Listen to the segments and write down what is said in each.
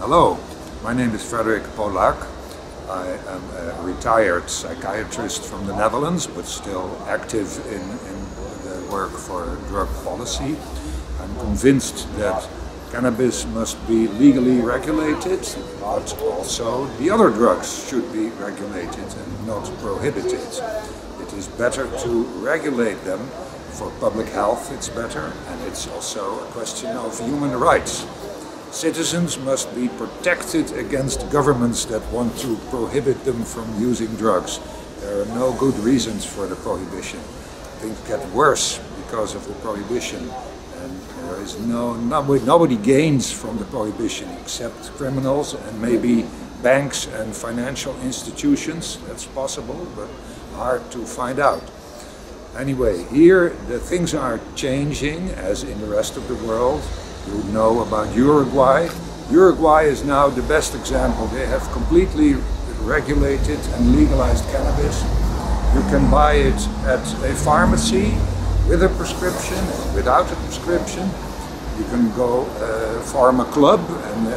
Hello, my name is Frederik Polak. I am a retired psychiatrist from the Netherlands, but still active in the work for drug policy. I'm convinced that cannabis must be legally regulated, but also the other drugs should be regulated and not prohibited. It is better to regulate them. For public health it's better, and it's also a question of human rights. Citizens must be protected against governments that want to prohibit them from using drugs. There are no good reasons for the prohibition. Things get worse because of the prohibition, and there is nobody gains from the prohibition except criminals and maybe banks and financial institutions. That's possible, but hard to find out. Anyway, here the things are changing as in the rest of the world. You know about Uruguay. Uruguay is now the best example. They have completely regulated and legalized cannabis. You can buy it at a pharmacy with a prescription and without a prescription. You can go form a club and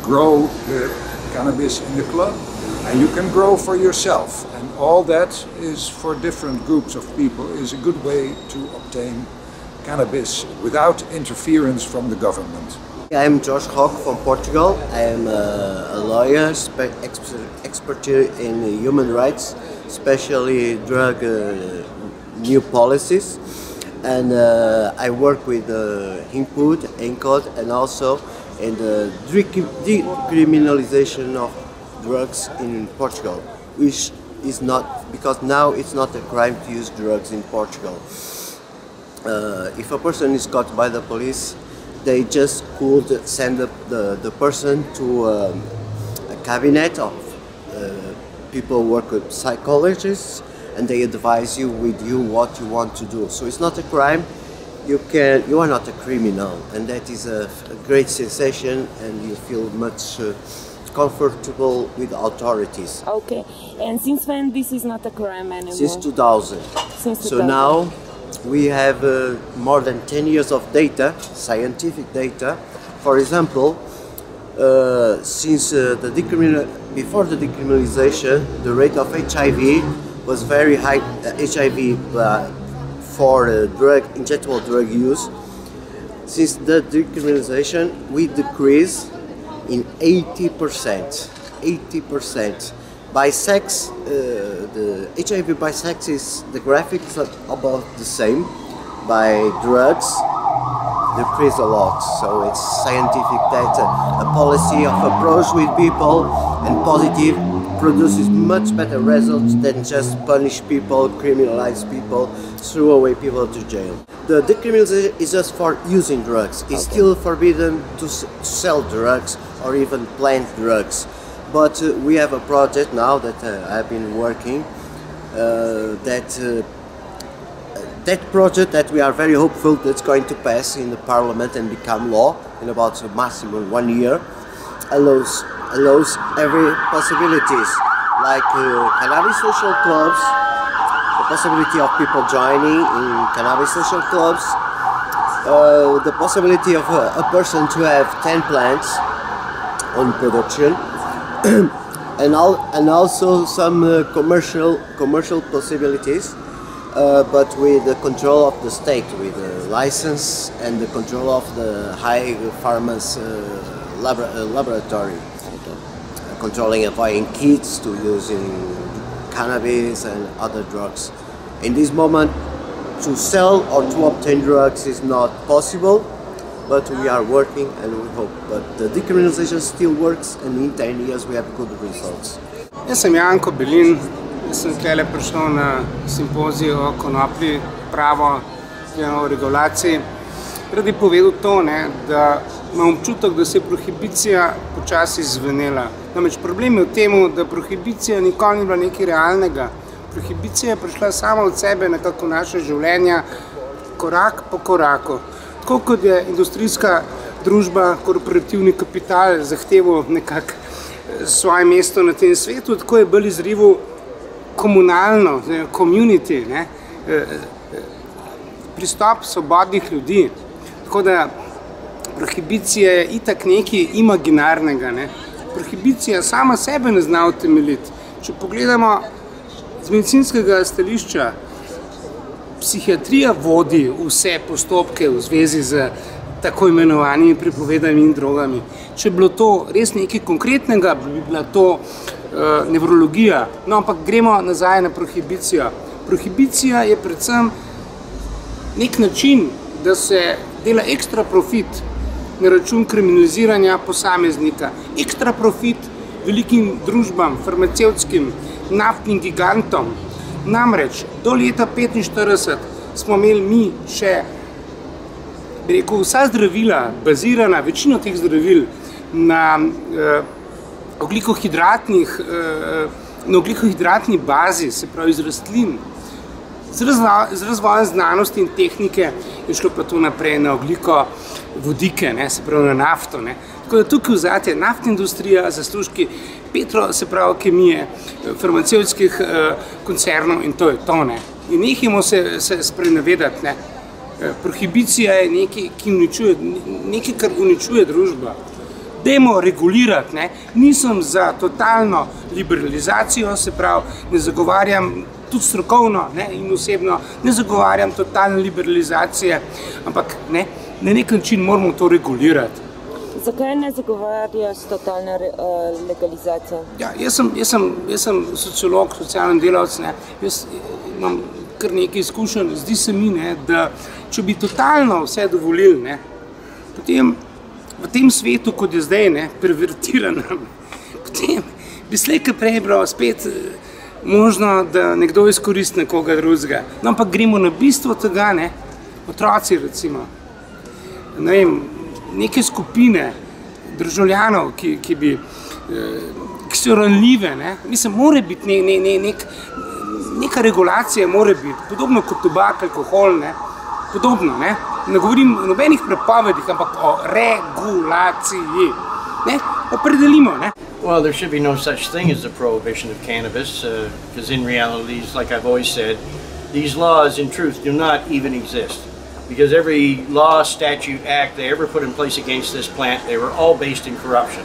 grow the cannabis in the club. And you can grow for yourself. And all that is for different groups of people is a good way to obtain cannabis without interference from the government. I'm Josh Hawk from Portugal. I am a lawyer, expert in human rights, especially drug new policies. And I work with input, ENCODE, and also in the decriminalization of drugs in Portugal, which is not, because now it's not a crime to use drugs in Portugal. If a person is caught by the police, they just could send the person to a cabinet of people who work with psychologists, and they advise you what you want to do. So it's not a crime. You are not a criminal, and that is a great sensation, and you feel much comfortable with authorities. Okay, and since when this is not a crime anymore? Since 2000. Since 2000. So now we have more than 10 years of data, scientific data. For example, since before the decriminalization, the rate of HIV was very high. HIV for injectable drug use. Since the decriminalization, we decreased in 80%. 80%. By sex, the HIV by sex is, the graphic is about the same. By drugs, decrease a lot. So it's scientific data. A policy of approach with people and positive produces much better results than just punish people, criminalize people, throw away people to jail. The decriminalization is just for using drugs. It's still forbidden to sell drugs or even plant drugs. But we have a project now that I've been working, that project that we are very hopeful that's going to pass in the parliament and become law in about a maximum 1 year, allows every possibilities, like cannabis social clubs, the possibility of people joining in cannabis social clubs, the possibility of a person to have 10 plants on production, and also some commercial possibilities, but with the control of the state, with the license and the control of the high pharmacy laboratory, controlling and buying kids to using cannabis and other drugs. In this moment, to sell or to obtain drugs is not possible, but we are working and we hope. But the decriminalization still works, and in 10 years we have good results. Jaz sem Janko Belin, sem tukaj prišel na simpozij o konoplji, pravo o regulaciji. Rad bi povedal to, da imam občutek, da se je prohibicija počasi zvenela. Namreč problem je v tem, da prohibicija nikoli ni bila nekaj realnega. Prohibicija je prišla sama od sebe nekako v naše življenja, korak po koraku. Tako kot je industrijska družba, korporativni kapital zahteval nekako svoje mesto na tem svetu, tako je bolj izrival komunalno, community, pristop svobodnih ljudi. Tako da Prohibicija je itak nekaj imaginarnega. Ne? Prohibicija sama sebe ne zna utemeljiti. Če pogledamo z medicinskega stališča, psihiatrija vodi vse postopke v zvezi z tako imenovanimi prepovedanimi drogami. Če bi bilo to res nekaj konkretnega, bi bila to nevrologija. No, ampak gremo nazaj na prohibicijo. Prohibicija je predvsem nek način, da se dela ekstra profit na račun kriminaliziranja posameznika. Ekstra profit velikim družbam, farmacevtskim, naftnim gigantom. Namreč do leta 1945 smo imeli mi še, bi rekel, vsa zdravila bazirana, večino teh zdravil na ogljikohidratni bazi, se pravi iz rastlin. Z razvojem znanosti in tehnike je šlo pa to naprej na ogljikovodike, se pravi na nafto. Tako da tukaj vzate naftna industrija, zaslužki se pravi kemije, farmacevtskih koncernov in to je to. In nehajmo se sprenevedati. Prohibicija je nekaj, kar uničuje družbo. Dajmo regulirati. Nisem za totalno liberalizacijo, se pravi, ne zagovarjam tudi strokovno in osebno, ne zagovarjam totalne liberalizacije, ampak na nek način moramo to regulirati. Zakaj ne zagovarjaš totalne legalizacije? Ja, jaz sem sociolog, socialni delavec, jaz imam kar nekaj izkušenj. Zdi se mi, da če bi totalno vse dovolili, potem v tem svetu, kot je zdaj, pervertiranem, potem bi slej kaj prej bilo spet možno, da nekdo izkoristi nekoga drugega. No, ampak gremo na bistvo tega, otroci recimo, ne vem, neke skupine državljanov, ki so ranljive, mislim, mora biti neka regulacija, mora biti, podobno kot tobak, alkohol, podobno, ne govorim o nobenih prepovedih, ampak o regulaciji, opredelimo, Well, there should be no such thing as the prohibition of cannabis, because in reality, like I've always said, these laws in truth do not even exist. Because every law, statute, act they ever put in place against this plant, they were all based in corruption.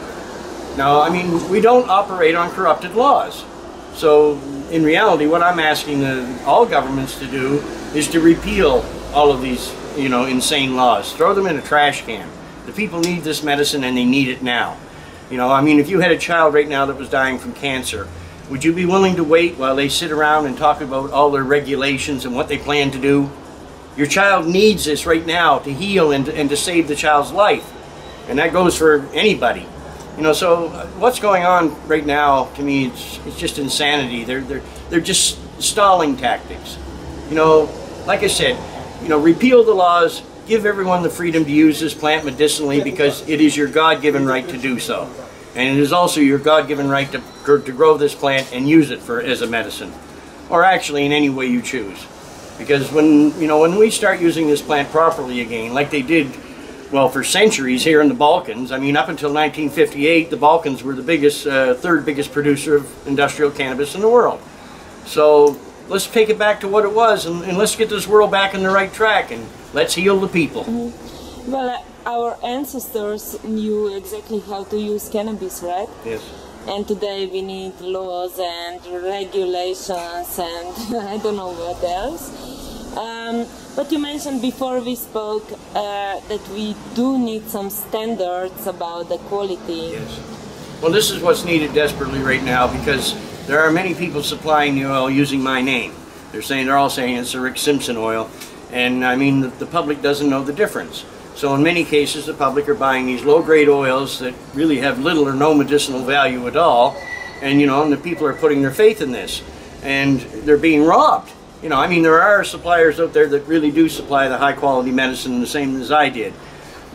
Now, I mean, we don't operate on corrupted laws. So, in reality, what I'm asking all governments to do is to repeal all of these, insane laws. Throw them in a trash can. The people need this medicine and they need it now. I mean, if you had a child right now that was dying from cancer, would you be willing to wait while they sit around and talk about all their regulations and what they plan to do? Your child needs this right now to heal and to save the child's life. And that goes for anybody. So what's going on right now, to me, it's just insanity. They're just stalling tactics. Like I said, repeal the laws, give everyone the freedom to use this plant medicinally because it is your God-given right to do so. And it is also your God-given right to grow this plant and use it as a medicine. Or actually in any way you choose. Because when we start using this plant properly again, like they did, well, for centuries here in the Balkans, I mean, up until 1958, the Balkans were the biggest, third biggest producer of industrial cannabis in the world. So let's take it back to what it was and let's get this world back on the right track and let's heal the people. Mm-hmm. Well, our ancestors knew exactly how to use cannabis, right? Yes. And today we need laws and regulations and I don't know what else. But you mentioned before we spoke that we do need some standards about the quality. Yes. Well, this is what's needed desperately right now because there are many people supplying the oil using my name. They're all saying it's a Rick Simpson oil. And I mean, the public doesn't know the difference. So in many cases, the public are buying these low-grade oils that really have little or no medicinal value at all. And, and the people are putting their faith in this. And they're being robbed. I mean, there are suppliers out there that really do supply the high-quality medicine the same as I did.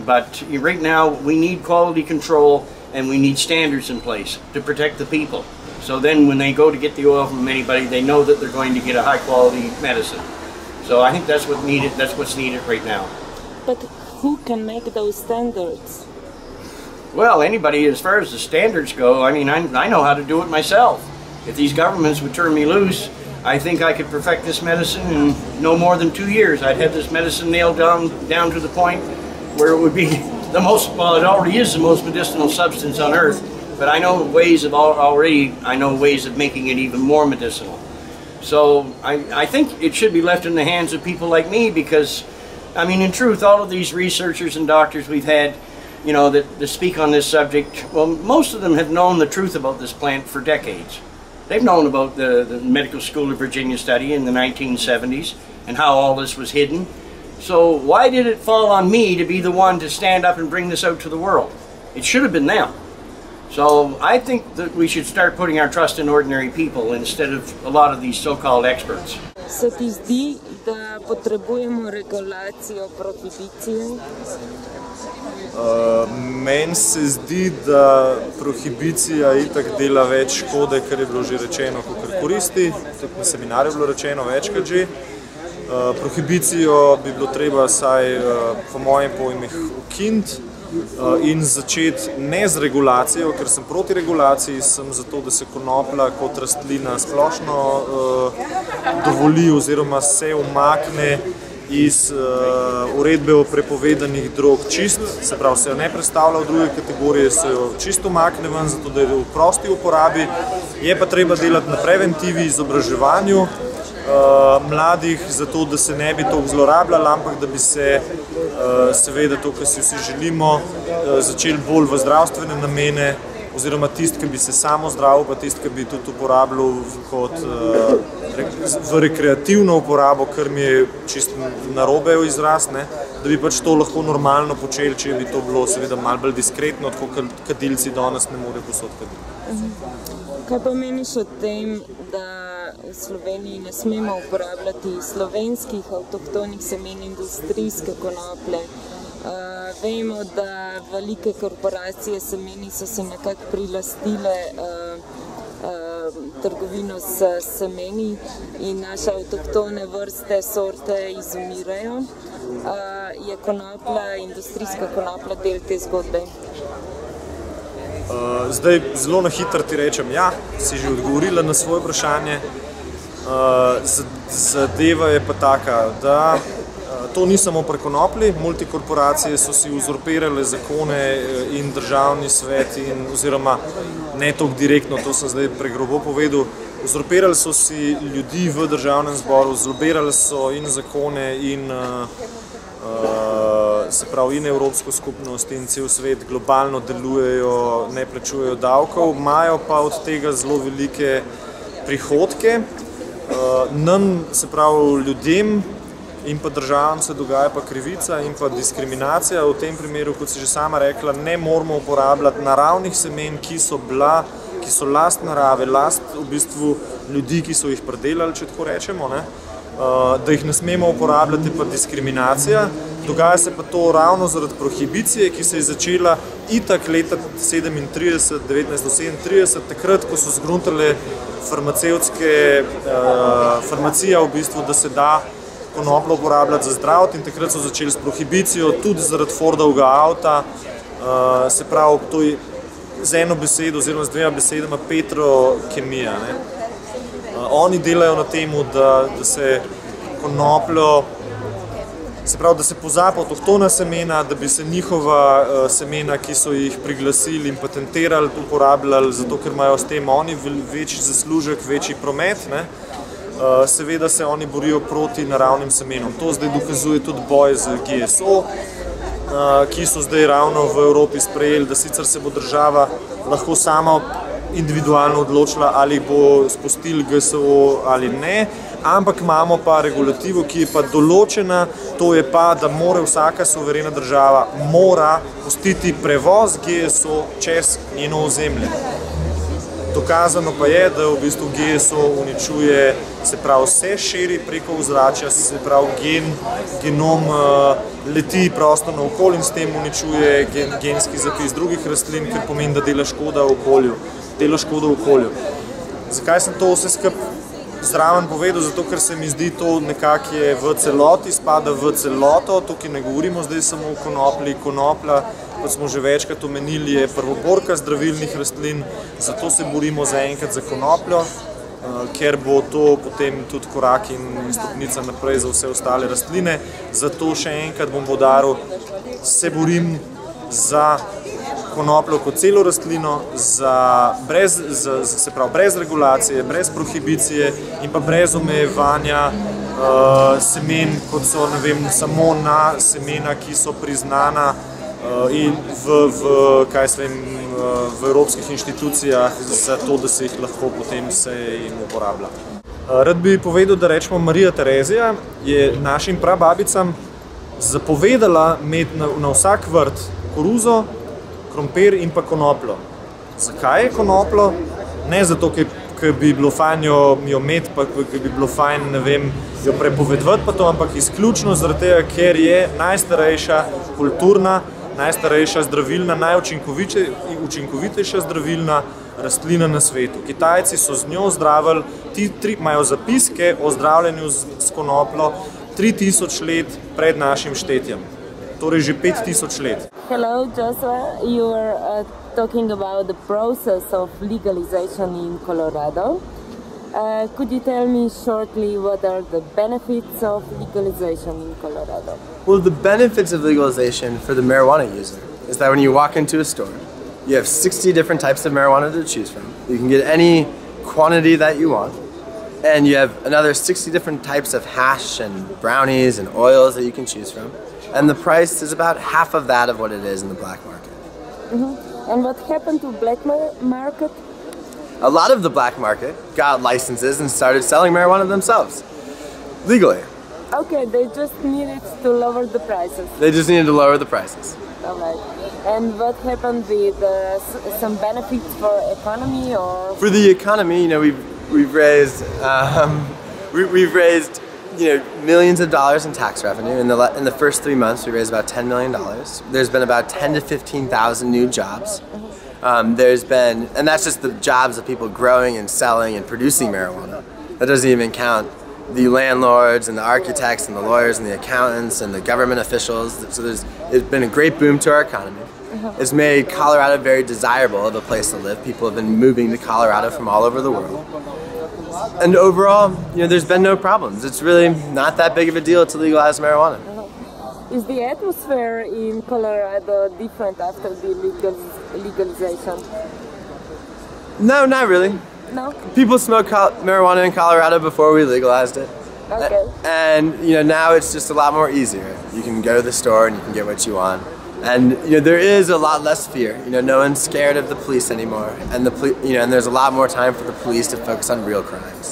But right now, we need quality control and we need standards in place to protect the people. So then when they go to get the oil from anybody, they know that they're going to get a high-quality medicine. So I think that's what's needed right now. But who can make those standards? Well, anybody, as far as the standards go, I mean, I know how to do it myself. If these governments would turn me loose, I think I could perfect this medicine in no more than 2 years. I'd have this medicine nailed down to the point where it would be well, it already is the most medicinal substance on earth, but I know ways of making it even more medicinal. So I think it should be left in the hands of people like me, because, I mean, in truth, all of these researchers and doctors we've had, you know, that speak on this subject, well, most of them have known the truth about this plant for decades. They've known about the Medical School of Virginia study in the 1970s and how all this was hidden. So why did it fall on me to be the one to stand up and bring this out to the world? It should have been them. So I think that we should start putting our trust in ordinary people instead of a lot of these so-called experts. Se ti zdi, da potrebujemo regulacijo prohibicije? Meni se zdi, da prohibicija itak dela več škode, kar je bilo že rečeno, kot koristi. Tudi na seminarju je bilo rečeno večkrat že. Prohibicijo bi bilo treba vsaj po mojih pojmih ukiniti in začeti ne z regulacijo, ker sem proti regulaciji, sem zato, da se konoplja kot rastlina splošno dovoli oziroma se umakne iz uredbe o prepovedanih drog čist, se pravi, se jo ne predstavlja v druge kategorije, se jo čisto umakne ven, zato da je v prosti uporabi. Je pa treba delati na preventivi, izobraževanju mladih, zato da se ne bi to zlorabljalo, ampak da bi se seveda to, kar si vsi želimo, začeli bolj v zdravstvene namene, oziroma tisti, ki bi se samo zdravil, pa tisti, ki bi tudi uporabljal kot v rekreativno uporabo, kar mi je čisto narobe izraz, da bi pač to lahko normalno počeli, če bi to bilo seveda malo bolj diskretno, tako kadilci danes ne morejo povsod kaditi. Kaj pa meniš o tem, da v Sloveniji ne smemo uporabljati slovenskih avtohtonih semen industrijske konoplje? Vemo, da velike korporacije semeni so si nekako prilastile trgovino s semeni in naše avtohtone vrste, sorte izumirajo. Je konoplja, industrijska konoplja del te zgodbe? Zdaj zelo na hitro ti rečem, ja, si že odgovorila na svoje vprašanje. Zadeva je pa taka, da to ni samo pri konoplji, multikorporacije so si uzurpirale zakone in državni svet, oziroma ne toliko direktno, to sem zdaj pregrobo povedal, uzurpirali so si ljudi v državnem zboru, zlobirali so in zakone in se pravi in Evropsko skupnost in cel svet globalno delujejo, ne plačujejo davkov, imajo pa od tega zelo velike prihodke. Nam, se pravi ljudem in pa državam se dogaja pa krivica in pa diskriminacija. V tem primeru, kot si že sama rekla, ne moramo uporabljati naravnih semen, ki so last narave, last v bistvu ljudi, ki so jih predelali, če tako rečemo, da jih ne smemo uporabljati, pa diskriminacija. Dogaja se pa to ravno zaradi prohibicije, ki se je začela itak leta 1937, takrat, ko so zgruntale farmacija v bistvu, da se da konopljo uporabljati za zdravje, in takrat so začeli s prohibicijo, tudi zaradi Fordovega avta, se pravi, to je z eno besedo oziroma z dvema besedama petrokemija. Oni delajo na temu, da se konopljo, se pravi, da se pozabi avtohtona semena, da bi se njihova semena, ki so jih priglasili in patentirali, uporabljali, zato ker imajo s tem oni večji zaslužek, večji promet. Seveda se oni borijo proti naravnim semenom. To zdaj dokazuje tudi boj z GSO, ki so zdaj ravno v Evropi sprejeli, da sicer se bo država lahko sama individualno odločila, ali bo spustili GSO ali ne, ampak imamo pa regulativo, ki je pa določena, to je pa, da mora vsaka suverena država pustiti prevoz GSO čez njeno ozemlje. Dokazano pa je, da v bistvu GSO uničuje, se pravi, vse širi preko ozračja, se pravi, genom leti prosto naokoli in s tem uničuje genski zapis drugih rastlin, kar pomeni, da dela škodo okolju. Zakaj sem to vse skupaj zraven povedal? Zato, ker se mi zdi to nekako je v celoti, spada v celoto, tukaj ne govorimo zdaj samo o konoplji. Konoplja, kot smo že večkrat omenili, je prvoborka zdravilnih rastlin, zato se borimo zaenkrat za konopljo, ker bo to potem tudi korak in stopnica naprej za vse ostale rastline. Zato še enkrat bom poudaril, se borim za konopljo kot celo rastlino, se pravi brez regulacije, brez prohibicije in pa brez omejevanja semen, kot so, ne vem, samo na semena, ki so priznana in v evropskih inštitucijah za to, da se jih lahko potem seje in uporablja. Rad bi povedal, da rečemo Marija Terezija je našim prababicam zapovedala imeti na vsak vrt koruzo, krompir in pa konopljo. Zakaj je konopljo? Ne zato, ker bi bilo fajn jo imeti, pa ker bi bilo fajn, ne vem, jo prepovedovati pa to, ampak izključno zaradi tega, ker je najstarejša kulturna, najstarejša zdravilna, najučinkovitejša zdravilna rastlina na svetu. Kitajci so z njo zdravili, imajo zapiske o zdravljenju s konopljo 3000 let pred našim štetjem. Torej že 5000 let. Hello, Joshua. You were talking about the process of legalization in Colorado. Could you tell me shortly what are the benefits of legalization in Colorado? Well, the benefits of legalization for the marijuana user is that when you walk into a store, you have 60 different types of marijuana to choose from. You can get any quantity that you want, and you have another 60 different types of hash and brownies and oils that you can choose from. And the price is about half of that of what it is in the black market. Mm-hmm. And what happened to black market? A lot of the black market got licenses and started selling marijuana themselves, legally. Okay, they just needed to lower the prices. They just needed to lower the prices. All right. And what happened with some benefits for economy or? For the economy, you know, we've raised millions of dollars in tax revenue. In the first 3 months, we raised about $10 million. There's been about 10 to 15,000 new jobs. There's been, and that's just the jobs of people growing and selling and producing marijuana. That doesn't even count the landlords and the architects and the lawyers and the accountants and the government officials. So it's been a great boom to our economy. It's made Colorado very desirable of a place to live. People have been moving to Colorado from all over the world. And overall, you know, there's been no problems. It's really not that big of a deal to legalize marijuana. Is the atmosphere in Colorado different after the legalization? No, not really. No? People smoked marijuana in Colorado before we legalized it. Okay. And you know, now it's just a lot more easier. You can go to the store and you can get what you want. And you know, there is a lot less fear. You know, no one's scared of the police anymore. And and there's a lot more time for the police to focus on real crimes.